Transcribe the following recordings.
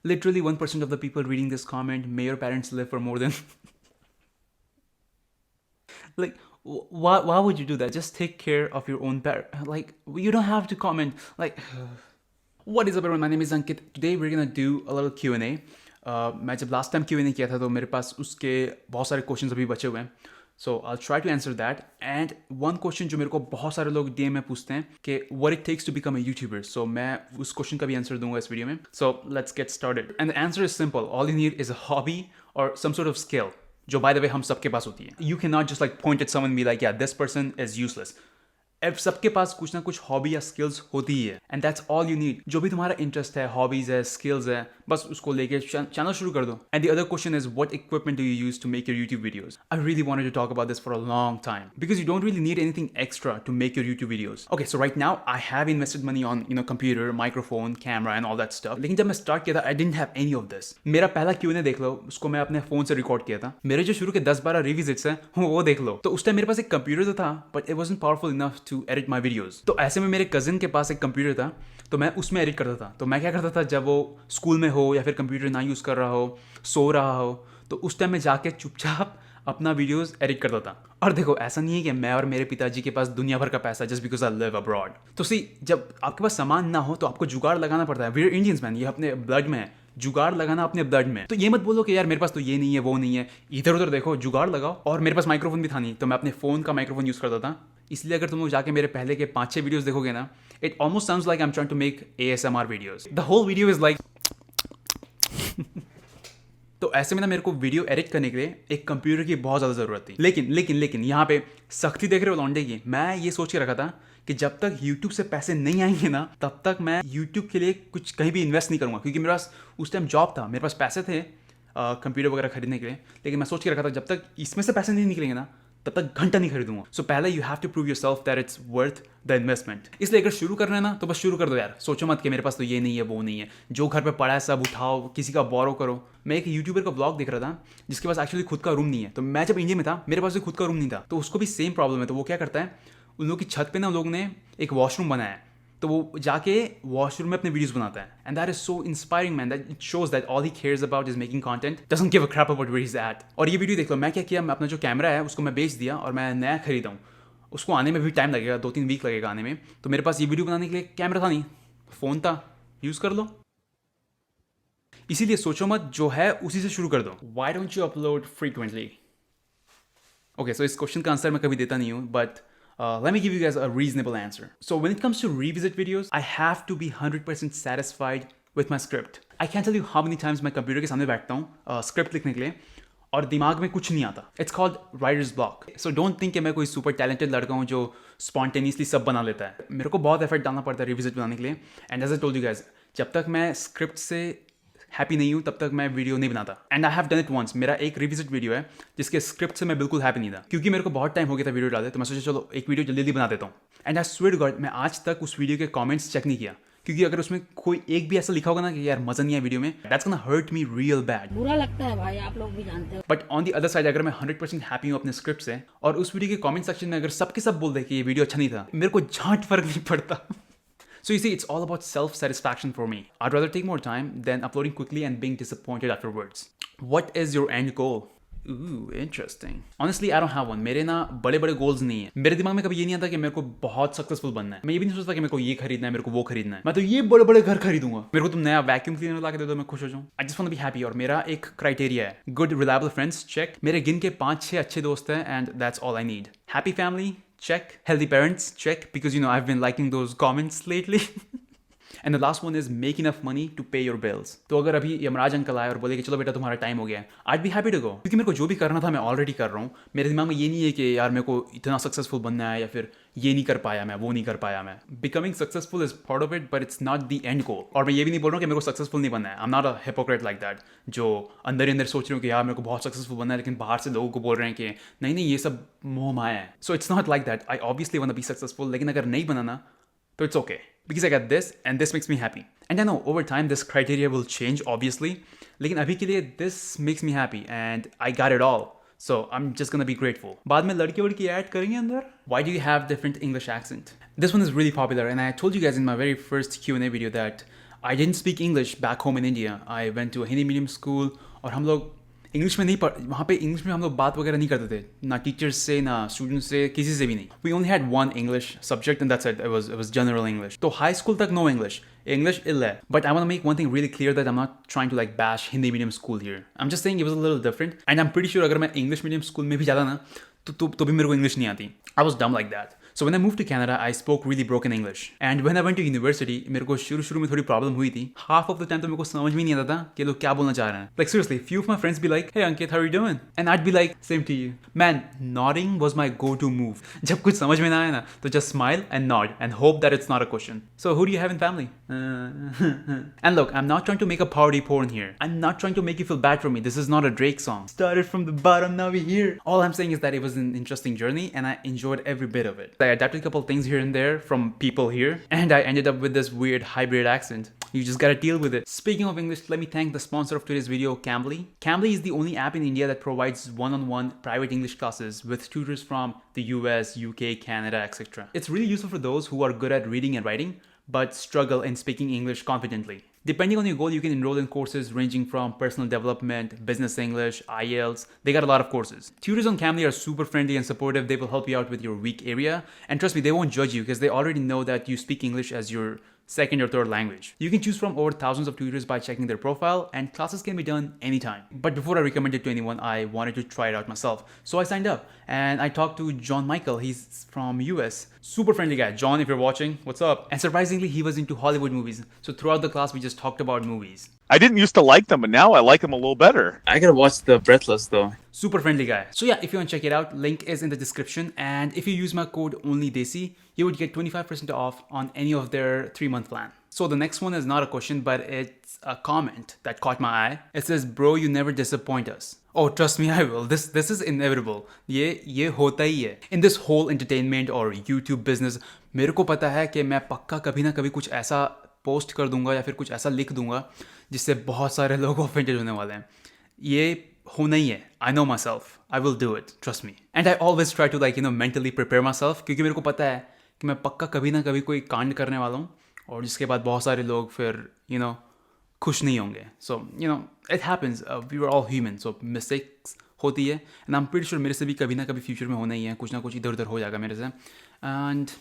Literally 1% of the people reading this comment, may your parents live for more than like why would you do that? Just take care of your own parent. Like you don't have to comment like what is up everyone, my name is Ankit. Today we're gonna do a little Q&A. मैं जब last time Q&A किया था तो मेरे पास उसके बहुत सारे questions अभी बचे हुए हैं. So I try to answer that. And one question जो मेरे को बहुत सारे लोग DM में पूछते हैं कि what it takes to become a YouTuber. So मैं उस क्वेश्चन का भी आंसर दूंगा इस वीडियो में. So let's get started. And the answer is simple. All you need is a hobby और सम सॉर्ट ऑफ स्किल जो बाय द वे हम सबके पास होती है. You can not just like point at someone be like या this person is useless. अब सबके पास कुछ ना कुछ हॉबी या स्किल्स होती ही है. And that's all you need. जो भी तुम्हारा इंटरेस्ट है, हॉबीज है, स्किल्स है, बस उसको लेके चैनल शुरू कर दो. And the other question is what equipment do you use to make your YouTube videos. I really wanted to talk about this for a long time because you don't really need anything extra to make your YouTube videos. Okay, so right now I have invested money on computer, microphone, camera and all that stuff. लेकिन जब मैं start किया था I didn't have any of this. मेरा पहला Q&A देख लो, उसको मैं अपने फोन से रिकॉर्ड किया था. मेरे जो शुरू के 10-12 रिविजिट्स हैं वो देख लो. तो उस टाइम मेरे पास एक कंप्यूटर तो था but it wasn't powerful enough to edit my videos. तो ऐसे में मेरे कजिन के पास एक कंप्यूटर था तो मैं उसमें एडिट करता था. तो मैं क्या करता था, जब वो स्कूल में हो या फिर कंप्यूटर ना यूज़ कर रहा हो, सो रहा हो, तो उस टाइम में जाके चुपचाप अपना वीडियोस एडिट करता था. और देखो, ऐसा नहीं है कि मैं और मेरे पिताजी के पास दुनिया भर का पैसा just because I live abroad. तो सी, जब आपके पास सामान ना हो तो आपको जुगाड़ लगाना पड़ता है. वी आर इंडियंस मैन, ये अपने ब्लड में है. जुगाड़ लगाना अपने ब्लड में. तो ये मत बोलो कि यार मेरे पास तो ये नहीं है, वो नहीं है. इधर उधर देखो, जुगाड़ लगाओ. और मेरे पास माइक्रोफोन भी था नहीं तो मैं अपने फ़ोन का माइक्रोफोन यूज़ करता था. इसलिए अगर तुम लोग जाके मेरे पहले के 5-6 वीडियोस देखोगे ना, it almost sounds like I am trying to make ASMR videos. The whole video is like तो ऐसे में ना मेरे को वीडियो एडिट करने के लिए एक कंप्यूटर की बहुत ज़्यादा ज़रूरत थी. लेकिन यहाँ पे सख्ती देख रहे हो लौंडे की. मैं ये सोच के रखा था कि जब तक YouTube से पैसे नहीं आएंगे ना तब तक मैं YouTube के लिए कुछ कहीं भी इन्वेस्ट नहीं करूँगा. क्योंकि मेरे पास उस टाइम जॉब था, मेरे पास पैसे थे कंप्यूटर वगैरह खरीदने के लिए. लेकिन मैं सोच के रखा था जब तक इसमें से पैसे नहीं निकलेंगे ना तब तक घंटा नहीं खरीदूंगा. सो पहले you have to prove yourself that it's worth the investment. इसलिए अगर शुरू करना है ना तो बस शुरू कर दो यार. सोचो मत कि मेरे पास तो ये नहीं है, वो नहीं है. जो घर पे पड़ा है सब उठाओ, किसी का बोरो करो. मैं एक यूट्यूबर का ब्लॉग देख रहा था जिसके पास एक्चुअली खुद का रूम नहीं है. तो मैं जब इंडिया में था मेरे पास भी खुद का रूम नहीं था. तो उसको भी सेम प्रॉब्लम है. तो वो क्या करता है, उन लोगों की छत पे ना उन लोगों ने एक वॉशरूम बनाया है. तो वो जाके वॉशरूम में अपने वीडियोस बनाता है. And that is so inspiring man. That it shows that all he cares about is making content, doesn't give a crap about where he is at. और ये वीडियो देख लो, मैं क्या किया, मैं अपना जो कैमरा है उसको मैं बेच दिया और मैं नया खरीदा हूँ. उसको आने में भी टाइम लगेगा, 2-3 वीक लगेगा आने में. तो मेरे पास ये वीडियो बनाने के लिए कैमरा था नहीं, फ़ोन था, यूज़ कर लो. इसीलिए सोचो मत, जो है उसी से शुरू कर दो. Why don't you upload frequently? Okay, so इस क्वेश्चन का आंसर मैं कभी देता नहीं हूँ, but let me give you guys a reasonable answer. So when it comes to revisit videos, I have to be 100% satisfied with my script. I can't tell you how many times मैं computer के सामने बैठता हूँ script लिखने के लिए और दिमाग में कुछ नहीं आता. It's called writers block. So don't think कि मैं कोई सुपर टैलेंटेड लड़का हूँ जो स्पॉन्टेनियसली सब बना लेता है. मेरे को बहुत एफर्ट डालना पड़ता है रिविजिट बनाने के लिए. And as I told you guys, जब तक मैं स्क्रिप्ट से हैप्पी नहीं हूँ तब तक मैं वीडियो नहीं बनाता. And I have done it once. मेरा एक रिविजिट वीडियो है जिसके स्क्रिप्ट से मैं बिल्कुल हैप्पी नहीं था क्योंकि मेरे को बहुत टाइम हो गया था वीडियो डाले. तो मैं सोचा चलो एक वीडियो जल्दी जल्दी बना देता हूँ. And I swear to God, मैं आज तक उस वीडियो के कमेंट्स चेक नहीं किया क्योंकि अगर उसमें कोई एक भी ऐसा लिखा होगा ना कि यार मजा नहीं है वीडियो में, that's gonna hurt me real bad. बुरा लगता है भाई, आप लोग भी जानते हो. But on the other side, अगर मैं 100% हैप्पी हूँ अपने स्क्रिप्ट से और उस वीडियो के कमेंट सेक्शन में अगर सबके सब बोल दे कि ये वीडियो अच्छा नहीं था, मेरे को झांट फर्क नहीं पड़ता. So you see, it's all about self-satisfaction for me. I'd rather take more time than uploading quickly and being disappointed afterwards. What is your end goal? Ooh, interesting. Honestly, I don't have one. मेरे ना बड़े बड़े goals नहीं है. मेरे दिमाग में कभी ये नहीं आता कि मेरे को बहुत सक्सेसफुल बनना है. मैं ये भी नहीं सोचता कि मेरे को ये खरीदना है, मेरे को वो खरीदना है. मैं तो ये बड़े बड़े घर खरीदूंगा. मेरे को तुम नया वैक्यूम क्लीनर ला के दे दो, मैं खुश हो जाऊँ. I just want to be happy. और मेरा एक क्राइटेरिया है, गुड रिलायबल फ्रेंड्स, चेक. मेरे गिन के 5-6 अच्छे दोस्त हैं and that's all I need. Happy family, check. Healthy parents, check, because I've been liking those comments lately. And the last one is make enough money to pay your bills. तो अगर अभी Yamraj uncle आए और बोले कि चलो बेटा तुम्हारा टाइम हो गया है, आई बी हैप्पी टू गो. क्योंकि मेरे को जो भी करना था मैं ऑलरेडी कर रहा हूँ. मेरे दिमाग में ये नहीं है कि यार मेरे को इतना सक्सेसफुल बनना है या फिर ये नहीं कर पाया मैं, वो नहीं कर पाया मैं. Becoming successful is part of it but it's not the end goal. और मैं ये भी नहीं बोल रहा हूँ कि मेरे को सक्सेसफुल नहीं बनना है. आई am not a hypocrite like that जो अंदर ही अंदर सोच रहे हो कि यार मेरे को बहुत सक्सेसफुल बनना है लेकिन बाहर से लोगों को बोल रहे हैं कि नहीं नहीं ये सब मोह माया है. So it's not like that. I obviously want to be successful, लेकिन अगर नहीं बनाना तो it's okay because I got this and this makes me happy. And I know over time this criteria will change obviously, लेकिन अभी के लिए this makes me happy and I got it all. So I'm just gonna be grateful. बाद में लड़की वड़की add करेंगे अंदर. Why do you have different English accent? This one is really popular and I told you guys in my very first Q&A video that I didn't speak English back home in India. I went to a Hindi medium school और हम लोग English में नहीं पढ़ वहाँ पे English में हम लोग बात वगैरह नहीं करते थे ना टीचर्स से ना स्टूडेंट्स से किसी से भी नहीं we only had one English subject and that's it it was general English तो हाई स्कूल तक नो इंग्लिश इल है but I want to make one thing really clear that I am not trying to like bash Hindi medium school here I am just saying it was a little different and I am pretty sure अगर मैं English medium school में भी जाता ना तो भी मेरे को इंग्लिश नहीं आती आई वाज डम like that So when I moved to Canada, I spoke really broken English. And when I went to university, मेरे को शुरू में थोड़ी प्रॉब्लम हुई थी. Half of the time तो मेरे को समझ में नहीं आता था कि लोग क्या बोलना चाह रहे हैं. Like seriously, few of my friends be like, "Hey Ankit, how are you doing?" And I'd be like, "Same to you." Man, nodding was my go-to move. जब कुछ समझ में ना आए ना, तो just smile and nod and hope that it's not a question. So who do you have in family? And look, I'm not trying to make a party porn here. I'm not trying to make you feel bad for me. This is not a Drake song. Started from the bottom, now we're here. All I'm saying is that it was an interesting journey and I enjoyed every bit of it. I adapted a couple things here and there from people here and I ended up with this weird hybrid accent. You just gotta deal with it. Speaking of English, let me thank the sponsor of today's video, Cambly. Cambly is the only app in India that provides one-on-one private English classes with tutors from the US, UK, Canada, etc. It's really useful for those who are good at reading and writing but struggle in speaking English confidently. Depending on your goal, you can enroll in courses ranging from personal development, business English, IELTS. They got a lot of courses. Tutors on Cambly are super friendly and supportive. They will help you out with your weak area. And trust me, they won't judge you because they already know that you speak English as your second or third language. You can choose from over thousands of tutors by checking their profile and classes can be done anytime. But before I recommend it to anyone, I wanted to try it out myself. So I signed up and I talked to John Michael. He's from US. Super friendly guy. John, if you're watching, what's up? And surprisingly, he was into Hollywood movies. So throughout the class, we just talked about movies. I didn't used to like them, but now I like them a little better. I gotta watch The Breathless though. Super friendly guy. So yeah, if you want to check it out, link is in the description. And if you use my code ONLYDESI, you would get 25% off on any of their 3-month plan. So the next one is not a question, but it's a comment that caught my eye. It says, "Bro, you never disappoint us." Oh, trust me, I will. This is inevitable. ये होता ही है. In this whole entertainment or YouTube business, मेरे को पता है कि मैं पक्का कभी ना कभी कुछ ऐसा पोस्ट कर दूंगा या फिर कुछ ऐसा लिख दूंगा जिससे बहुत सारे लोग ऑफेंडेड होने वाले हैं. ये होना ही है. I know myself. I will do it. Trust me. And I always try to mentally prepare myself क्योंकि मेरे को पता है कि मैं पक्का कभी ना कभी कोई कांड करने वाला हूँ और जिसके बाद बहुत सारे लोग फिर खुश नहीं होंगे. So it happens. We were all human. So mistakes होती है and I'm pretty sure मेरे से भी कभी ना कभी फ्यूचर में होना ही है. कुछ ना कुछ इधर उधर हो जाएगा मेरे से. And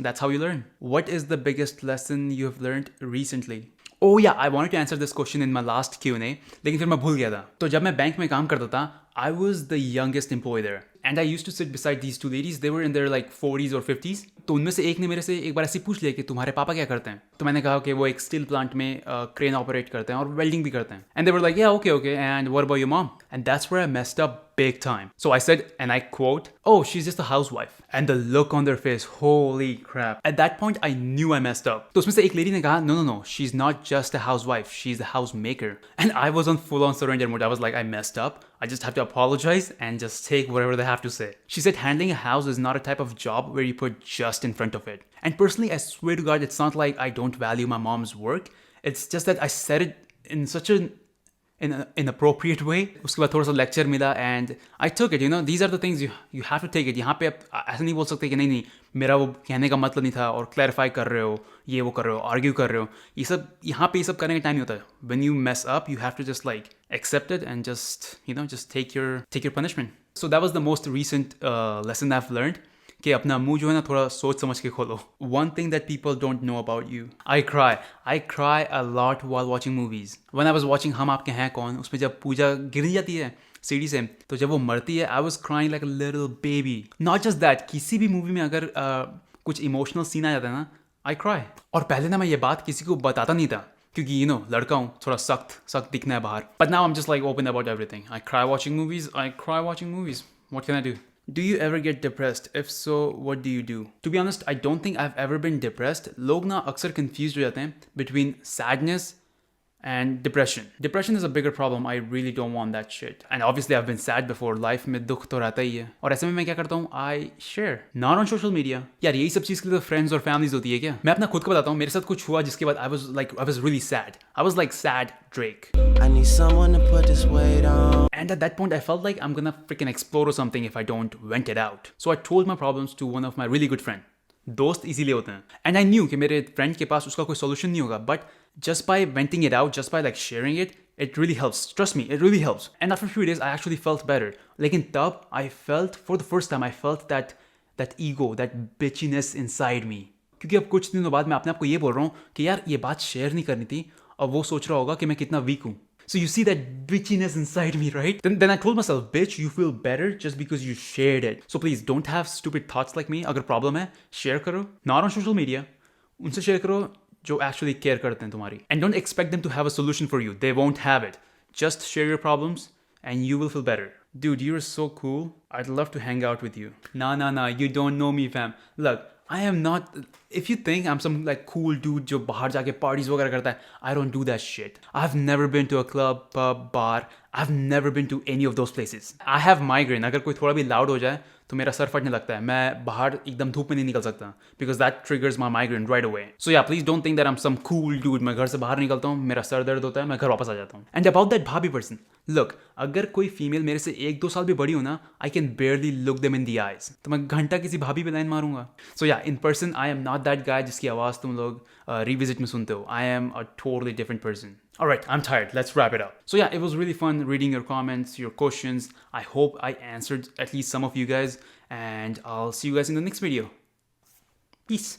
that's how you learn. What is the biggest lesson you have learned recently? Oh yeah, I wanted to answer this question in my last Q&A, लेकिन फिर मैं भूल गया था. तो जब मैं बैंक में काम करता था, I was the youngest employee there. And I used to sit beside these two ladies. They were in their 40s or 50s. तो उनमें से एक ने मेरे से एक बार ऐसे पूछ लिया कि तुम्हारे पापा क्या करते हैं. तो मैंने कहा कि वो एक स्टील प्लांट में क्रेन ऑपरेट करते हैं और वेल्डिंग भी करते हैं. And they were like, yeah, okay. And what about your mom? And that's where I messed up big time. So I said, and I quote, "Oh, she's just a housewife." And the look on their face, holy crap. At that point, I knew I messed up. तो उसमें से एक lady ने कहा, no, she's not just a housewife, she's a housemaker. And I was on full-on surrender mode. I was like, I messed up. I just have to apologize and just take whatever they have to say. She said handling a house is not a type of job where you put just in front of it. And personally, I swear to God, it's not like I don't value my mom's work. It's just that I said it in such an inappropriate way. उसके बाद थोड़ा सा lecture मिला and I took it. These are the things you have to take it. यहाँ पे आप ऐसा नहीं बोल सकते कि नहीं मेरा वो कहने का मतलब नहीं था और क्लैरिफाई कर रहे हो, ये वो कर रहे हो, आर्ग्यू कर रहे हो. ये सब यहाँ पे ये सब करने का टाइम नहीं होता है. When you mess up, you have to just accept it and just take your punishment. So that was the most recent lesson I've learned. कि अपना मुंह जो है ना थोड़ा सोच समझ के खोलो. One thing that people don't know about you. I cry a lot while watching movies. When I was watching हम आपके हैं कौन, उसमें जब पूजा गिर जाती है सीढ़ी से, तो जब वो मरती है, I was crying like a little baby. Not just that, किसी भी मूवी में अगर कुछ इमोशनल सीन आ जाता है ना, I cry. और पहले ना मैं ये बात किसी को बताता नहीं था क्योंकि लड़का हूँ, थोड़ा सख्त दिखना है बाहर. But now I'm just open about everything. I cry watching movies. What can I do? Do you ever get depressed? If so, what do you do? To be honest, I don't think I've ever been depressed. लोग ना अक्सर confused हो जाते हैं between sadness and depression. Depression is a bigger problem. I really don't want that shit. And obviously I've been sad before. Life में दुख तो रहता ही है. और ऐसे में मैं क्या करता हूँ? I share. Not on social media. यार यही सब चीज़ के लिए तो friends और families होती है क्या? मैं अपना खुद को बताता हूँ. मेरे साथ कुछ हुआ जिसके बाद I was really sad. I was like sad Drake. I need someone to put this weight on. And at that point I felt like I'm gonna freaking explode or something if I don't vent it out. So I told my problems to one of my really good friends. दोस्त easily होते हैं. And I knew कि मेरे friend के पास उसका कोई solution नहीं होगा, but just by venting it out, just by like sharing it, it really helps. Trust me, it really helps. And after a few days, I actually felt better. लेकिन तब I felt, for the first time, I felt that ego, that bitchiness inside me. क्योंकि अब कुछ दिनों बाद मैं अपने आप को ये बोल रहा हूँ कि यार ये बात शेयर नहीं करनी थी, और वो सोच रहा होगा कि मैं कितना वीक हूँ. So you see that bitchiness inside me, right? Then I told myself, bitch, you feel better just because you shared it. So please don't have stupid thoughts like me. अगर problem है, share करो. Not on social media. उनसे share करो जो actually care करते हैं तुम्हारी. And don't expect them to have a solution for you. They won't have it. Just share your problems and you will feel better. Dude, you're so cool. I'd love to hang out with you. Nah. You don't know me, fam. Look, I am not. If you think I'm some like cool dude जो बाहर जाके parties वगैरह करता है, I don't do that shit. I've never been to a club, pub, bar. I've never been to any of those places. I have migraine. अगर कोई थोड़ा भी loud हो जाए तो मेरा सर फटने लगता है. मैं बाहर एकदम धूप में नहीं निकल सकता because that triggers my migraine right away. So yeah, please don't think that I'm some cool dude. मैं घर से बाहर निकलता हूँ, मेरा सर दर्द होता है, मैं घर वापस आ जाता हूँ. And about that भाभी person, look, अगर कोई फीमेल मेरे से 1-2 साल भी बड़ी हो ना, I can barely look them in the eyes. तो मैं घंटा किसी भाभी पे लाइन मारूंगा. So yeah, in person I am not that guy जिसकी आवाज़ तुम लोग revisit में सुनते हो. I am a totally different person. Alright, I'm tired. Let's wrap it up. So yeah, it was really fun reading your comments, your questions. I hope I answered at least some of you guys, and I'll see you guys in the next video. Peace.